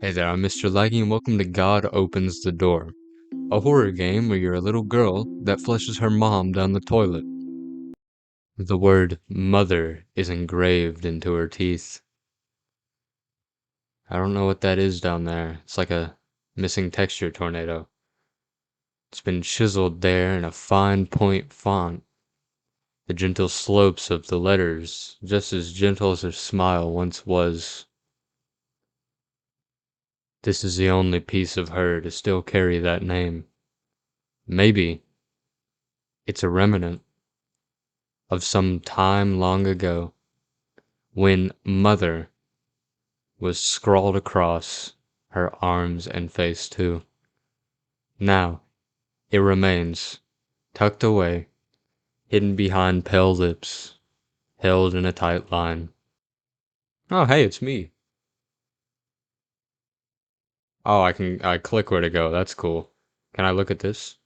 Hey there, I'm Mr. Leggy, and welcome to God Opens the Door, a horror game where you're a little girl that flushes her mom down the toilet. The word mother is engraved into her teeth. I don't know what that is down there. It's like a missing texture tornado. It's been chiseled there in a fine point font. The gentle slopes of the letters, just as gentle as her smile once was. This is the only piece of her to still carry that name. Maybe it's a remnant of some time long ago, when Mother was scrawled across her arms and face too. Now, it remains, tucked away, hidden behind pale lips, held in a tight line. Oh, hey, it's me. Oh, I click where to go, that's cool. Can I look at this?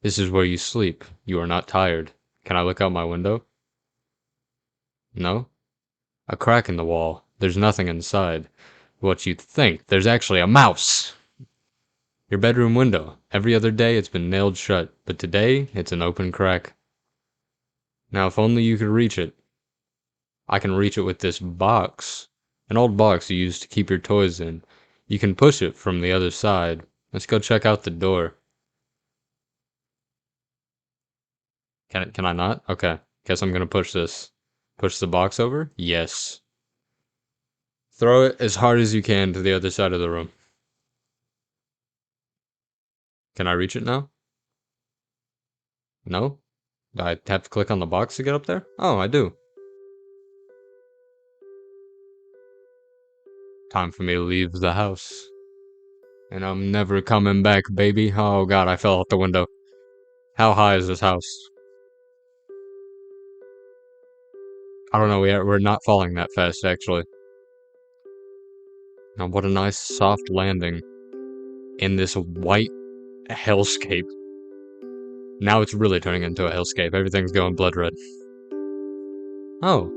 This is where you sleep. You are not tired. Can I look out my window? No? A crack in the wall. There's nothing inside. What you'd think. There's actually a mouse! Your bedroom window. Every other day it's been nailed shut, but today it's an open crack. Now if only you could reach it. I can reach it with this box. An old box you use to keep your toys in. You can push it from the other side. Let's go check out the door. Can I not? Okay. Guess I'm gonna push this. Push the box over? Yes. Throw it as hard as you can to the other side of the room. Can I reach it now? No? Do I have to click on the box to get up there? Oh, I do. Time for me to leave the house. And I'm never coming back, baby. Oh god, I fell out the window. How high is this house? I don't know, we're not falling that fast, actually. Now, what a nice soft landing in this white hellscape. Now it's really turning into a hellscape. Everything's going blood red. Oh,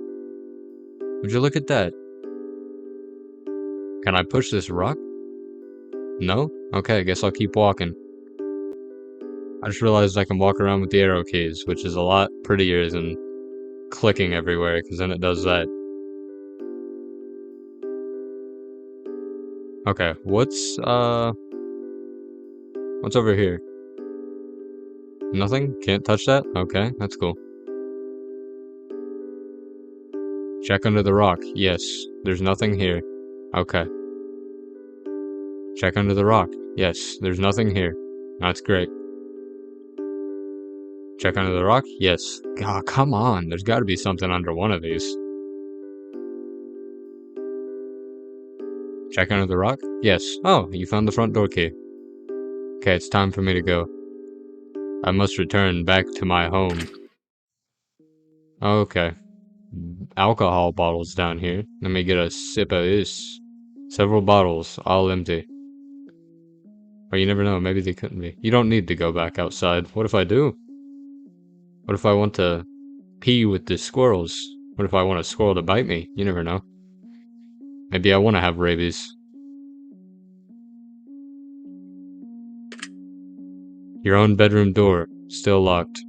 would you look at that? Can I push this rock? No? Okay, guess I'll keep walking. I just realized I can walk around with the arrow keys, which is a lot prettier than clicking everywhere, because then it does that. Okay, what's over here? Nothing? Can't touch that? Okay, that's cool. Check under the rock. Yes, there's nothing here. Okay. Check under the rock. Yes, there's nothing here. That's great. Check under the rock? Yes. God, come on. There's gotta be something under one of these. Check under the rock? Yes. Oh, you found the front door key. Okay, it's time for me to go. I must return back to my home. Okay. Alcohol bottles down here. Let me get a sip of this. Several bottles, all empty. Or you never know, maybe they couldn't be. You don't need to go back outside. What if I do? What if I want to pee with the squirrels? What if I want a squirrel to bite me? You never know. Maybe I want to have rabies. Your own bedroom door, still locked.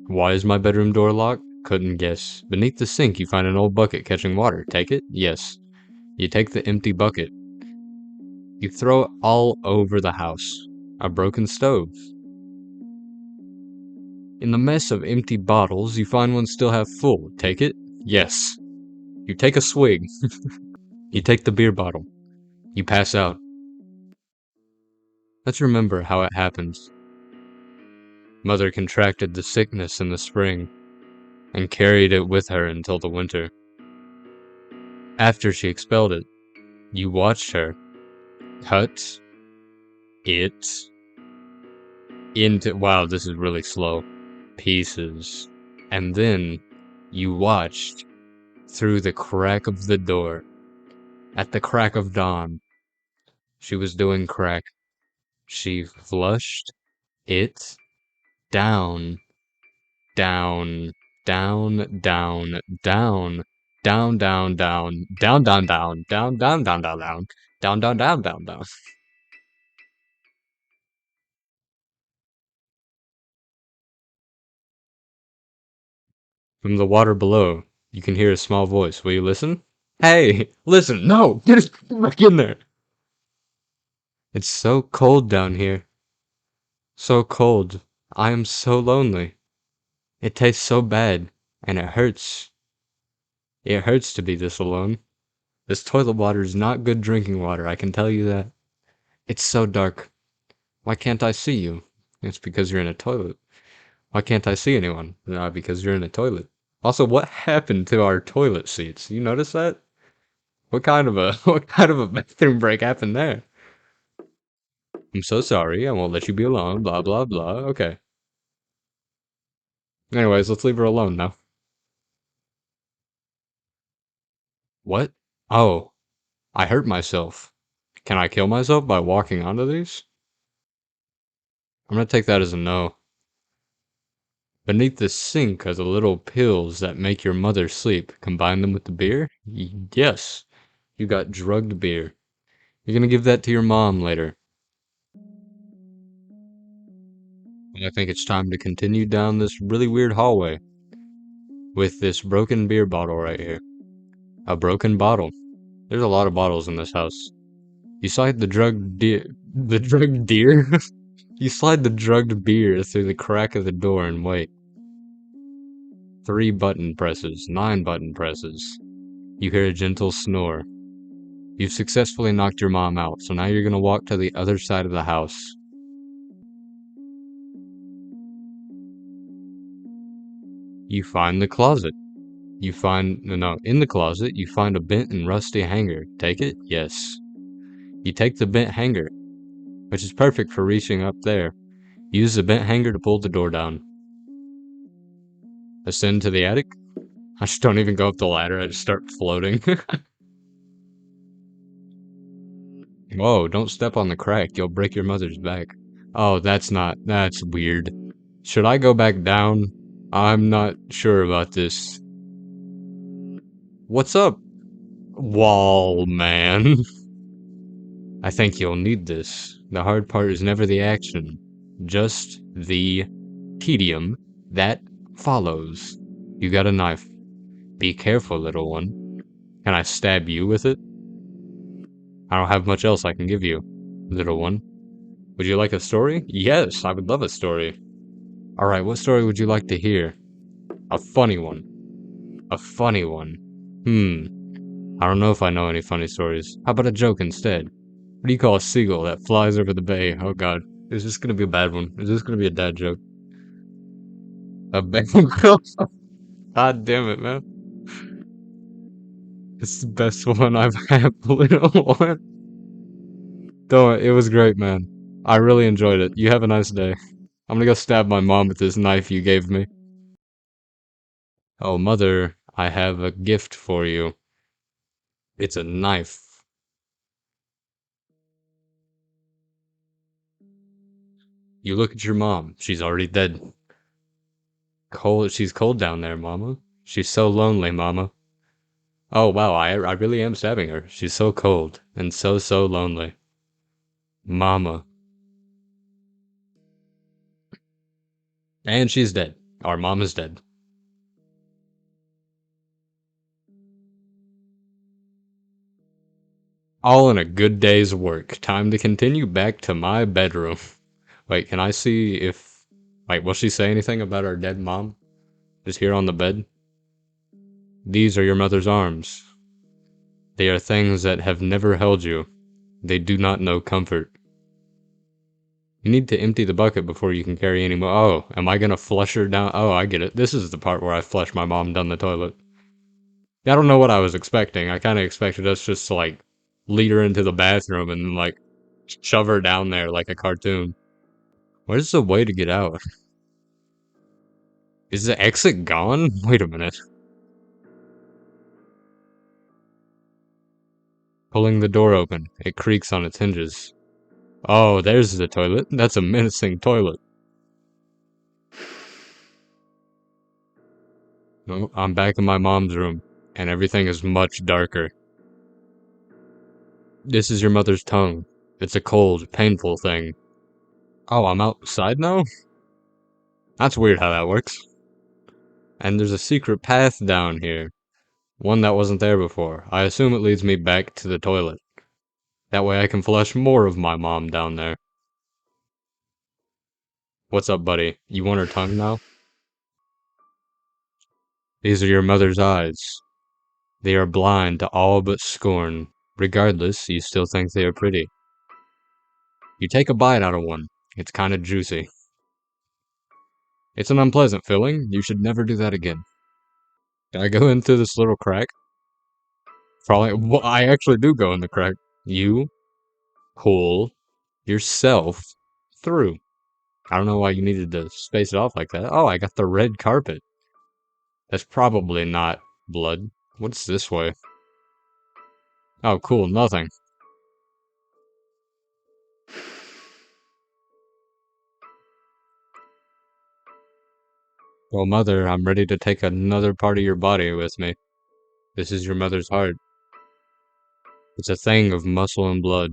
Why is my bedroom door locked? Couldn't guess. Beneath the sink, you find an old bucket catching water. Take it? Yes. You take the empty bucket. You throw it all over the house. A broken stove. In the mess of empty bottles, you find one still half full. Take it? Yes. You take a swig. You take the beer bottle. You pass out. Let's remember how it happens. Mother contracted the sickness in the spring and carried it with her until the winter. After she expelled it, you watched her cut it into, wow, this is really slow, pieces. And then you watched through the crack of the door. At the crack of dawn, she was doing crack. She flushed it down, down, down, down, down, Down, down, down, down, down, down, down, down, down, down, down, down, down, down, down, down. From the water below, you can hear a small voice. Will you listen? Hey, listen, no, get back in there. It's so cold down here. So cold. I am so lonely. It tastes so bad, and it hurts. It hurts to be this alone. This toilet water is not good drinking water, I can tell you that. It's so dark. Why can't I see you? It's because you're in a toilet. Why can't I see anyone? Because you're in a toilet. Also, what happened to our toilet seats? You notice that? What kind of a what kind of a bathroom break happened there? I'm so sorry. I won't let you be alone. Blah blah blah. Okay. Anyways, let's leave her alone now. What? Oh, I hurt myself. Can I kill myself by walking onto these? I'm gonna take that as a no. Beneath the sink are the little pills that make your mother sleep. Combine them with the beer? Yes. You got drugged beer. You're gonna give that to your mom later. And I think it's time to continue down this really weird hallway with this broken beer bottle right here. A broken bottle. There's a lot of bottles in this house. You slide the drugged deer. The drugged deer? You slide the drugged beer through the crack of the door and wait. 3 button presses, 9 button presses. You hear a gentle snore. You've successfully knocked your mom out, so now you're gonna walk to the other side of the house. You find the closet. No, in the closet, you find a bent and rusty hanger. Take it? Yes. You take the bent hanger, which is perfect for reaching up there. Use the bent hanger to pull the door down. Ascend to the attic. I just don't even go up the ladder, I just start floating. Whoa, don't step on the crack, you'll break your mother's back. Oh, that's weird. Should I go back down? I'm not sure about this. What's up, wall man? I think you'll need this. The hard part is never the action, just the tedium that follows. You got a knife. Be careful, little one. Can I stab you with it? I don't have much else I can give you, little one. Would you like a story? Yes, I would love a story. Alright, what story would you like to hear? A funny one. A funny one. I don't know if I know any funny stories. How about a joke instead? What do you call a seagull that flies over the bay? Oh god. Is this gonna be a bad one? Is this gonna be a dad joke? A bad God damn it, man. It's the best one I've had, little one. Don't, it was great, man. I really enjoyed it. You have a nice day. I'm gonna go stab my mom with this knife you gave me. Oh, mother, I have a gift for you. It's a knife. You look at your mom. She's already dead. Cold. She's cold down there, mama. She's so lonely, mama. Oh, wow, I really am stabbing her. She's so cold and so lonely. Mama. And she's dead. Our mom is dead. All in a good day's work. Time to continue back to my bedroom. Wait, can I see if... Wait, will she say anything about our dead mom? Just here on the bed? These are your mother's arms. They are things that have never held you. They do not know comfort. You need to empty the bucket before you can carry any more. Oh, am I gonna flush her down? Oh, I get it. This is the part where I flush my mom down the toilet. I don't know what I was expecting. I kind of expected us just to, like, lead her into the bathroom and, like, shove her down there like a cartoon. Where's the way to get out? Is the exit gone? Wait a minute. Pulling the door open. It creaks on its hinges. Oh, there's the toilet. That's a menacing toilet. Oh, I'm back in my mom's room. and everything is much darker. This is your mother's tongue. It's a cold, painful thing. Oh, I'm outside now? That's weird how that works. And there's a secret path down here. One that wasn't there before. I assume it leads me back to the toilet. That way I can flush more of my mom down there. What's up, buddy? You want her tongue now? These are your mother's eyes. They are blind to all but scorn. Regardless, you still think they are pretty. You take a bite out of one. It's kinda juicy. It's an unpleasant feeling. You should never do that again. Can I go into this little crack? Probably. Well, I actually do go in the crack. You pull yourself through. I don't know why you needed to space it off like that. Oh, I got the red carpet. That's probably not blood. What's this way? Oh, cool, nothing. Well, mother, I'm ready to take another part of your body with me. This is your mother's heart. It's a thing of muscle and blood.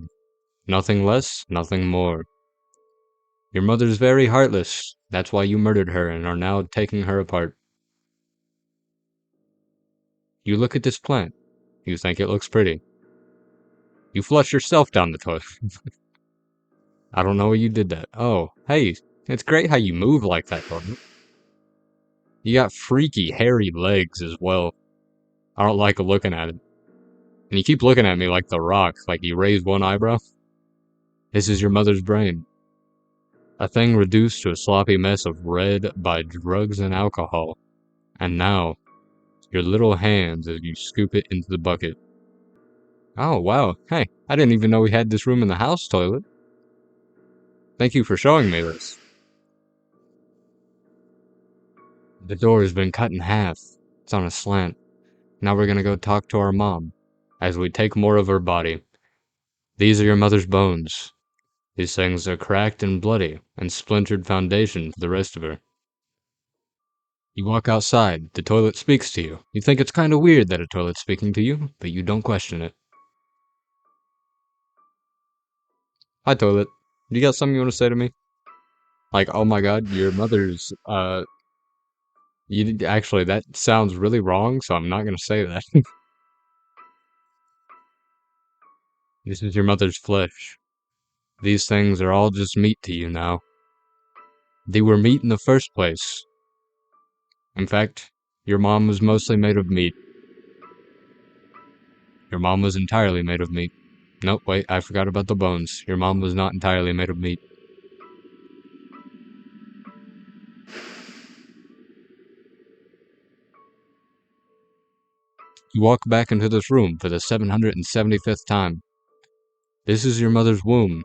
Nothing less, nothing more. Your mother's very heartless. That's why you murdered her and are now taking her apart. You look at this plant. You think it looks pretty. You flush yourself down the toilet. I don't know why you did that. Oh, hey, it's great how you move like that, Gordon. You got freaky, hairy legs as well. I don't like looking at it. And you keep looking at me like The Rock, like you raise one eyebrow. This is your mother's brain. A thing reduced to a sloppy mess of red by drugs and alcohol. And now, your little hands as you scoop it into the bucket. Oh, wow. Hey, I didn't even know we had this room in the house toilet. Thank you for showing me this. The door has been cut in half. It's on a slant. Now we're gonna go talk to our mom, as we take more of her body. These are your mother's bones. These things are cracked and bloody, and splintered foundation for the rest of her. You walk outside, the toilet speaks to you. You think it's kinda weird that a toilet's speaking to you, but you don't question it. Hi, toilet. You got something you wanna say to me? Like, oh my god, your mother's, actually, that sounds really wrong, so I'm not gonna say that. This is your mother's flesh. These things are all just meat to you now. They were meat in the first place. In fact, your mom was mostly made of meat. Your mom was entirely made of meat. Nope, wait, I forgot about the bones. Your mom was not entirely made of meat. You walk back into this room for the 775th time. This is your mother's womb.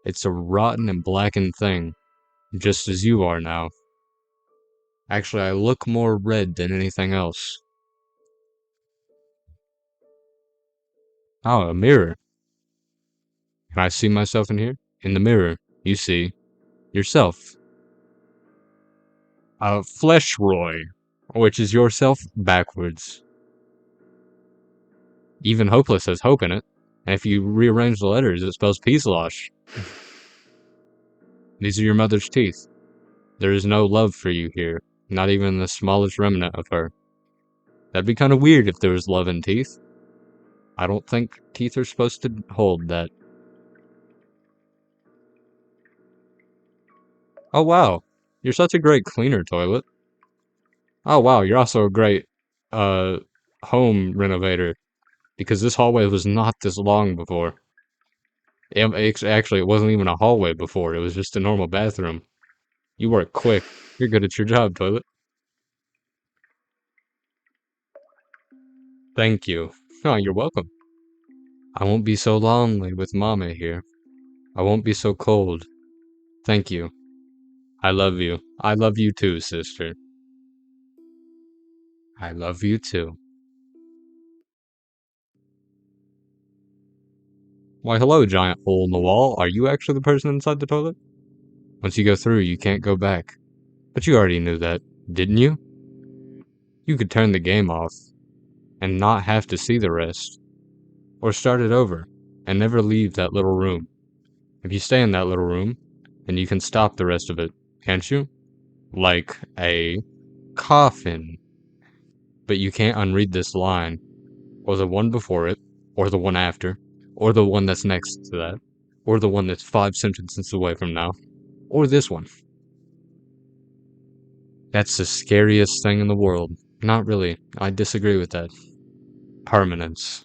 It's a rotten and blackened thing, just as you are now. Actually, I look more red than anything else. Oh, a mirror. Can I see myself in here? In the mirror, you see yourself. Flesh Roy, which is yourself backwards. Even hopeless has hope in it, and if you rearrange the letters, it spells Peacelosh. These are your mother's teeth. There is no love for you here, not even the smallest remnant of her. That'd be kind of weird if there was love in teeth. I don't think teeth are supposed to hold that. Oh wow, you're such a great cleaner, toilet. Oh wow, you're also a great, uh, home renovator. Because this hallway was not this long before. Actually, it wasn't even a hallway before, it was just a normal bathroom. You work quick. You're good at your job, toilet. Thank you. Oh, you're welcome. I won't be so lonely with Mama here. I won't be so cold. Thank you. I love you. I love you too, sister. I love you too. Why, hello, giant hole in the wall. Are you actually the person inside the toilet? Once you go through, you can't go back. But you already knew that, didn't you? You could turn the game off. and not have to see the rest. Or start it over and never leave that little room. If you stay in that little room, then you can stop the rest of it, can't you? Like a coffin. But you can't unread this line, or the one before it, or the one after, or the one that's next to that, or the one that's 5 sentences away from now, or this one. That's the scariest thing in the world. Not really. I disagree with that. Permanence.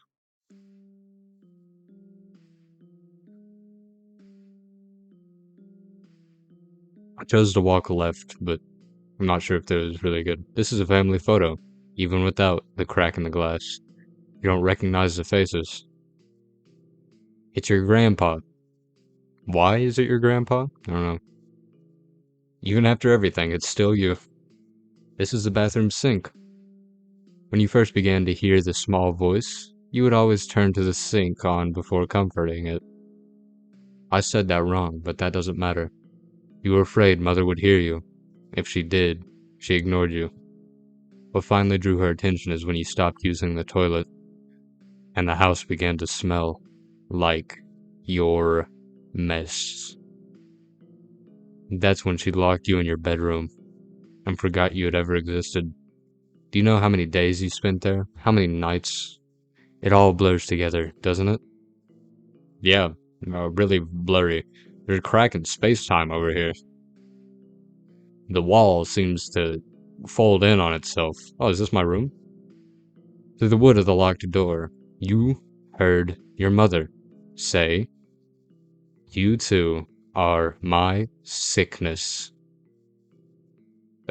I chose to walk left, but I'm not sure if that was really good. This is a family photo, even without the crack in the glass. You don't recognize the faces. It's your grandpa. Why is it your grandpa? I don't know. Even after everything, it's still you. This is the bathroom sink. When you first began to hear the small voice, you would always turn to the sink on before comforting it. I said that wrong, but that doesn't matter. You were afraid Mother would hear you. If she did, she ignored you. What finally drew her attention is when you stopped using the toilet, and the house began to smell like your mess. That's when she locked you in your bedroom and forgot you had ever existed. Do you know how many days you spent there? How many nights? It all blurs together, doesn't it? Yeah, really blurry. There's a crack in space-time over here. The wall seems to fold in on itself. Oh, is this my room? Through the wood of the locked door, you heard your mother say, "You two are my sickness."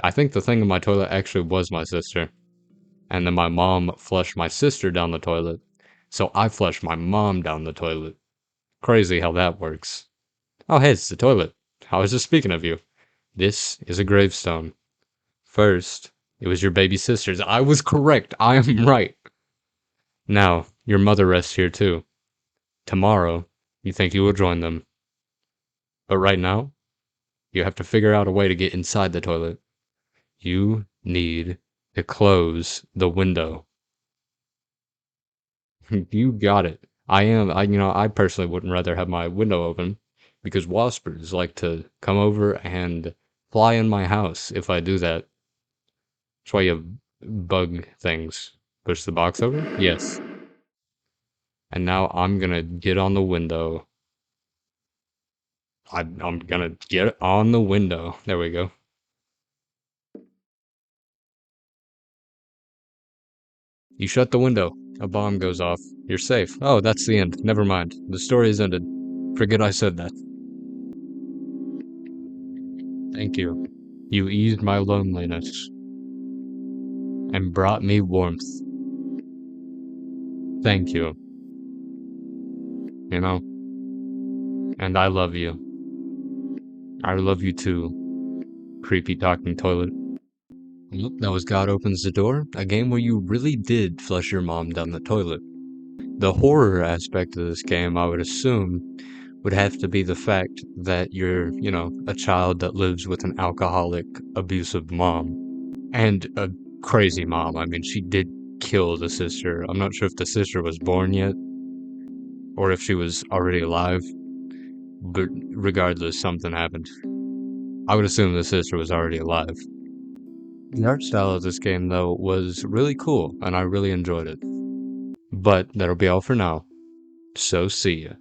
I think the thing in my toilet actually was my sister. And then my mom flushed my sister down the toilet. So I flushed my mom down the toilet. Crazy how that works. Oh, hey, it's the toilet. I was just speaking of you. This is a gravestone. First, it was your baby sister's. I was correct. I am right. Now, your mother rests here too. Tomorrow, you think you will join them. But right now, you have to figure out a way to get inside the toilet. You need to close the window. You got it. I personally wouldn't rather have my window open because waspers like to come over and fly in my house if I do that. That's why you have bug things. Push the box over? Yes. And now I'm gonna get on the window. I'm gonna get on the window. There we go. You shut the window. A bomb goes off. You're safe. Oh, that's the end. Never mind. The story is ended. Forget I said that. Thank you. You eased my loneliness and brought me warmth. Thank you. You know, and I love you. I love you too, creepy talking toilet. Yep, that was God Opens the Door, a game where you really did flush your mom down the toilet. The horror aspect of this game, I would assume, would have to be the fact that you're, a child that lives with an alcoholic, abusive mom. And a crazy mom. I mean, she did kill the sister. I'm not sure if the sister was born yet, or if she was already alive, but regardless, something happened. I would assume the sister was already alive. The art style of this game, though, was really cool, and I really enjoyed it. But that'll be all for now, so see ya.